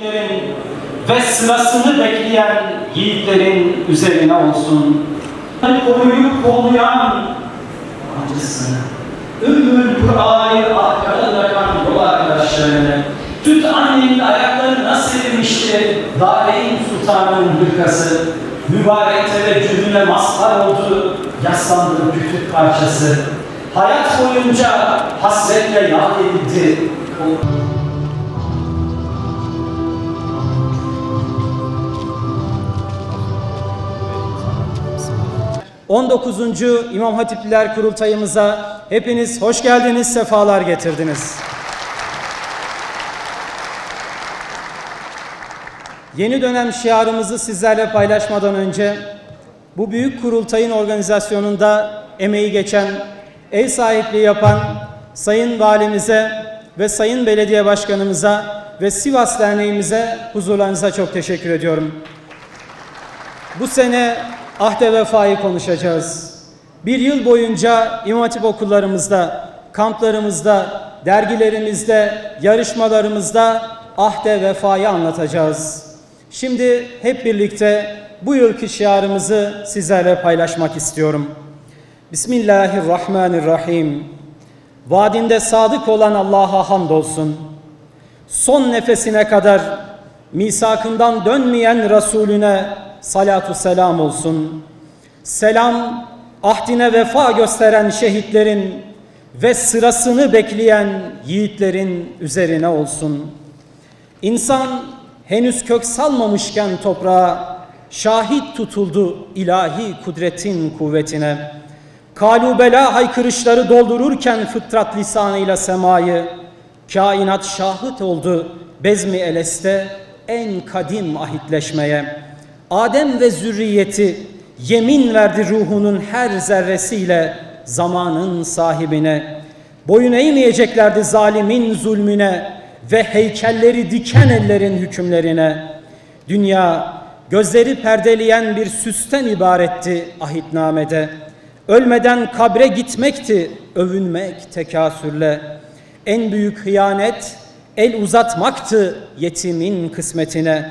şehitlerin ve sırasını bekleyen yiğitlerin üzerine olsun. Koruyup kollayan amcasını, Ümmül Kur'an'ı arkada bırakan yol arkadaşlarını, süt annenin ayaklarına serilmişti Dareyn Sultan'ın hırkası, mübarek teveccühüne mazhar oldu yaslandığı kütük parçası. Hayat boyunca hasretle yad edildi. 19. İmam Hatipliler Kurultayımıza hepiniz hoş geldiniz, sefalar getirdiniz. Yeni dönem şiarımızı sizlerle paylaşmadan önce bu büyük kurultayın organizasyonunda emeği geçen, ev sahipliği yapan Sayın Valimize ve Sayın Belediye Başkanımıza ve Sivas Derneğimize huzurlarınıza çok teşekkür ediyorum. Bu sene ahde vefayı konuşacağız. Bir yıl boyunca İmam Hatip okullarımızda, kamplarımızda, dergilerimizde, yarışmalarımızda ahde vefayı anlatacağız. Şimdi hep birlikte bu yılki şiarımızı sizlerle paylaşmak istiyorum. Bismillahirrahmanirrahim. Vaadinde sadık olan Allah'a hamdolsun. Son nefesine kadar misakından dönmeyen Resulüne salatu selam olsun. Selam, ahdine vefa gösteren şehitlerin ve sırasını bekleyen yiğitlerin üzerine olsun. İnsan henüz kök salmamışken toprağa şahit tutuldu ilahi kudretin kuvvetine. Kalubela haykırışları doldururken fıtrat lisanıyla semayı, kainat şahit oldu bezmi eleste en kadim ahitleşmeye. Adem ve zürriyeti yemin verdi ruhunun her zerresiyle zamanın sahibine. Boyun eğmeyeceklerdi zalimin zulmüne ve heykelleri diken ellerin hükümlerine. Dünya gözleri perdeleyen bir süsten ibaretti ahitnamede. Ölmeden kabre gitmekti övünmek tekasürle. En büyük hıyanet el uzatmaktı yetimin kısmetine.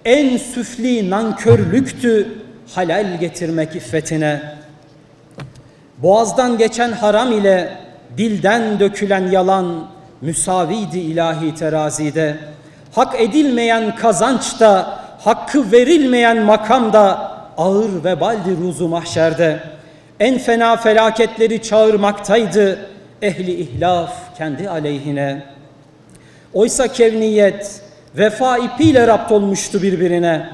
En süfli nankörlüktü halal getirmek iffetine. Boğazdan geçen haram ile dilden dökülen yalan müsaviydi ilahi terazide. Hak edilmeyen kazanç da, hakkı verilmeyen makam da ağır vebaldi ruzu mahşerde. En fena felaketleri çağırmaktaydı ehli ihlaf kendi aleyhine. Oysa kevniyet vefa ipiyle rapt olmuştu birbirine.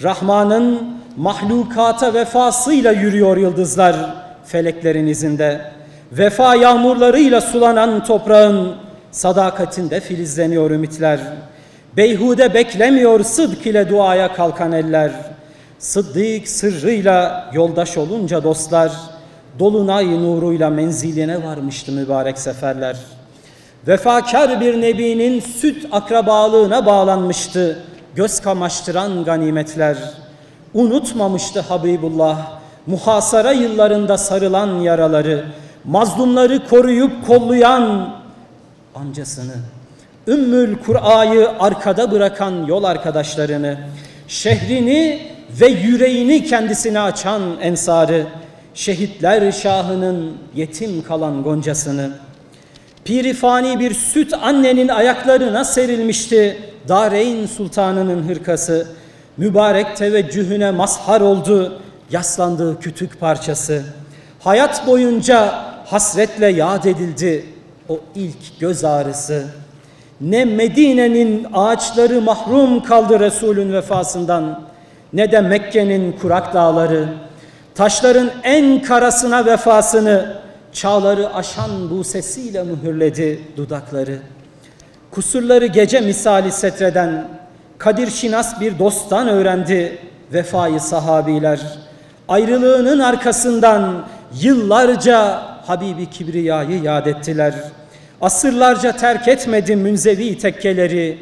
Rahman'ın mahlukata vefasıyla yürüyor yıldızlar feleklerin izinde. Vefa yağmurlarıyla sulanan toprağın sadakatinde filizleniyor ümitler. Beyhude beklemiyor sıdk ile duaya kalkan eller. Sıddık sırrıyla yoldaş olunca dostlar, dolunay nuruyla menziline varmıştı mübarek seferler. Vefakar bir nebinin süt akrabalığına bağlanmıştı göz kamaştıran ganimetler. Unutmamıştı Habibullah muhasara yıllarında sarılan yaraları, mazlumları koruyup kollayan amcasını, Ümmül Kur'a'yı arkada bırakan yol arkadaşlarını, şehrini ve yüreğini kendisine açan ensarı, şehitler şahının yetim kalan goncasını. Pirifani bir süt annenin ayaklarına serilmişti Dareyn Sultanı'nın hırkası. Mübarek teveccühüne mazhar oldu yaslandığı kütük parçası. Hayat boyunca hasretle yad edildi o ilk göz ağrısı. Ne Medine'nin ağaçları mahrum kaldı Resul'ün vefasından, ne de Mekke'nin kurak dağları. Taşların en karasına vefasını çağları aşan bu sesiyle mühürledi dudakları. Kusurları gece misali setreden kadir şinas bir dosttan öğrendi vefayı sahabiler. Ayrılığının arkasından yıllarca Habibi Kibriya'yı yad ettiler. Asırlarca terk etmedi münzevi tekkeleri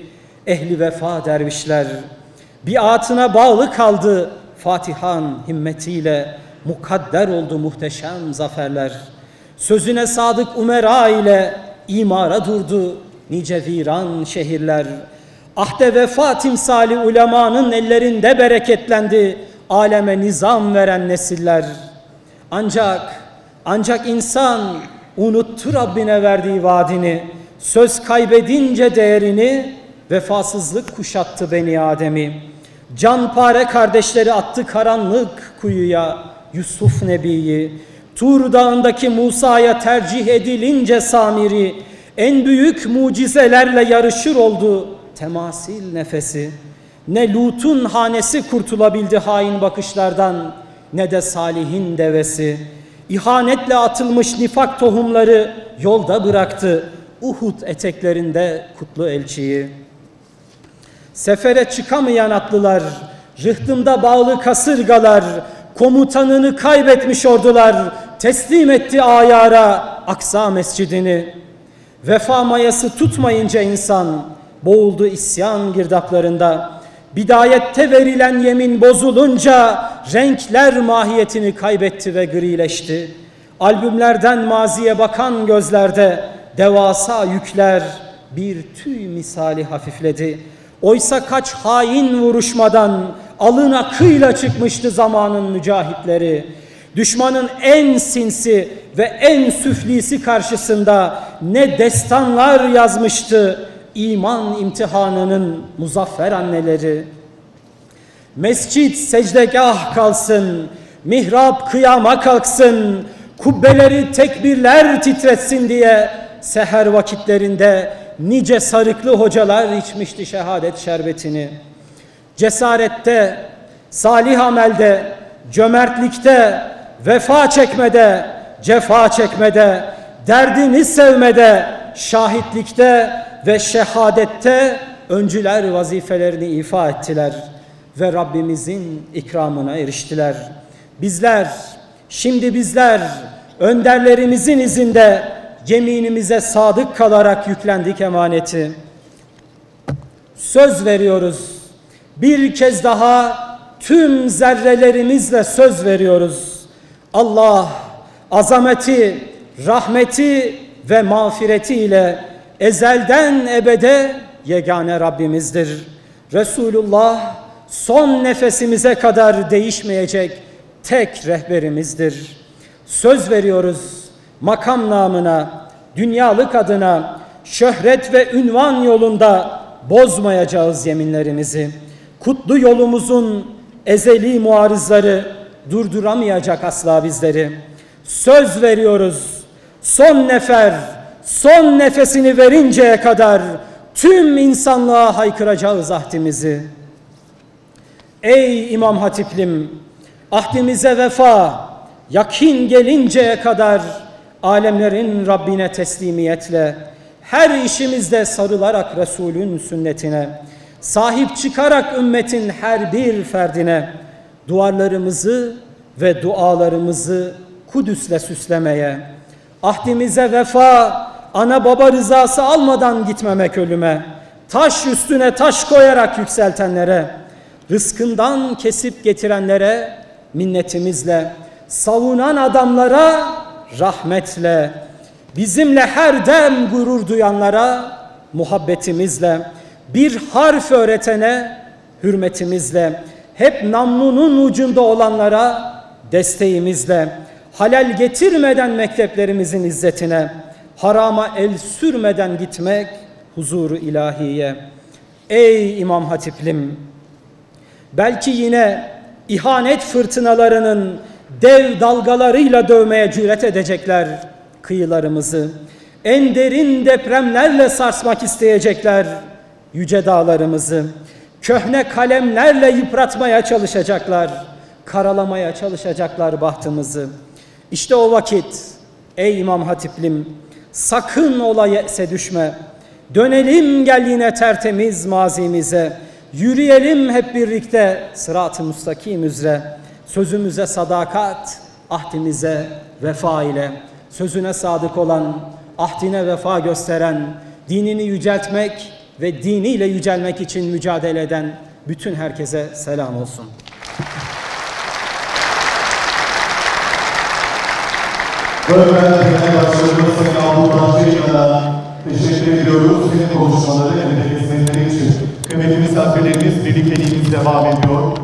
ehli vefa dervişler. Biatına bağlı kaldı Fatihan himmetiyle, mukadder oldu muhteşem zaferler. Sözüne sadık umera ile imara durdu nice viran şehirler. ahde vefa timsali ulemanın ellerinde bereketlendi aleme nizam veren nesiller. Ancak insan unuttu Rabbine verdiği vaadini, söz kaybedince değerini, vefasızlık kuşattı Beni Adem'i. Canpare kardeşleri attı karanlık kuyuya Yusuf Nebi'yi. Tur Dağı'ndaki Musa'ya tercih edilince Samiri, en büyük mucizelerle yarışır oldu temasil nefesi. Ne Lut'un hanesi kurtulabildi hain bakışlardan, ne de Salih'in devesi. İhanetle atılmış nifak tohumları yolda bıraktı Uhud eteklerinde kutlu elçiyi. Sefere çıkamayan atlılar, rıhtımda bağlı kasırgalar, komutanını kaybetmiş ordular teslim etti ayara Aksa mescidini. Vefa mayası tutmayınca insan boğuldu isyan girdaplarında. Bidayette verilen yemin bozulunca renkler mahiyetini kaybetti ve grileşti. Albümlerden maziye bakan gözlerde devasa yükler bir tüy misali hafifledi. Oysa kaç hain vuruşmadan alın akıyla çıkmıştı zamanın mücahitleri. Düşmanın en sinsi ve en süflisi karşısında ne destanlar yazmıştı iman imtihanının muzaffer anneleri. Mescit secdegah kalsın, mihrap kıyama kalksın, kubbeleri tekbirler titretsin diye seher vakitlerinde nice sarıklı hocalar içmişti şehadet şerbetini. Cesarette, salih amelde, cömertlikte, vefa çekmede, cefa çekmede, derdini sevmede, şahitlikte ve şehadette öncüler vazifelerini ifa ettiler ve Rabbimizin ikramına eriştiler. Şimdi bizler önderlerimizin izinde yeminimize sadık kalarak yüklendik emaneti. Söz veriyoruz. Bir kez daha tüm zerrelerimizle söz veriyoruz. Allah azameti, rahmeti ve mağfiretiyle ezelden ebede yegane Rabbimizdir. Resulullah son nefesimize kadar değişmeyecek tek rehberimizdir. Söz veriyoruz makam namına, dünyalık adına, şöhret ve ünvan yolunda bozmayacağız yeminlerimizi. Kutlu yolumuzun ezeli muarızları durduramayacak asla bizleri. Söz veriyoruz son nefesini verinceye kadar tüm insanlığa haykıracağız ahdimizi. Ey İmam Hatiplim, ahdimize vefa, yakin gelinceye kadar alemlerin Rabbine teslimiyetle, her işimizde sarılarak Resulün sünnetine, sahip çıkarak ümmetin her bir ferdine, duvarlarımızı ve dualarımızı Kudüs'le süslemeye, ahdimize vefa, ana baba rızası almadan gitmemek ölüme, taş üstüne taş koyarak yükseltenlere, rızkından kesip getirenlere minnetimizle, savunan adamlara rahmetle, bizimle her dem gurur duyanlara muhabbetimizle, bir harf öğretene hürmetimizle, hep namlunun ucunda olanlara desteğimizle, halal getirmeden mekteplerimizin izzetine, harama el sürmeden gitmek huzuru ilahiye. Ey İmam Hatiplim, belki yine ihanet fırtınalarının dev dalgalarıyla dövmeye cüret edecekler kıyılarımızı. En derin depremlerle sarsmak isteyecekler yüce dağlarımızı. Köhne kalemlerle yıpratmaya çalışacaklar, karalamaya çalışacaklar bahtımızı. İşte o vakit ey İmam Hatiplim, sakın ola yese düşme. Dönelim gel yine tertemiz mazimize. Yürüyelim hep birlikte sırat-ı müstakim üzere. Sözümüze sadakat, ahdimize vefa ile. Sözüne sadık olan, ahdine vefa gösteren, dinini yüceltmek ve diniyle yücelmek için mücadele eden bütün herkese selam olsun. Öğretmenlerine başlarımız Sayın Abdullah Çelik'e teşekkür ediyoruz. Senin konuşmaları, emeği hizmetleri için. misafirlerimiz birlikteliğimiz devam ediyor.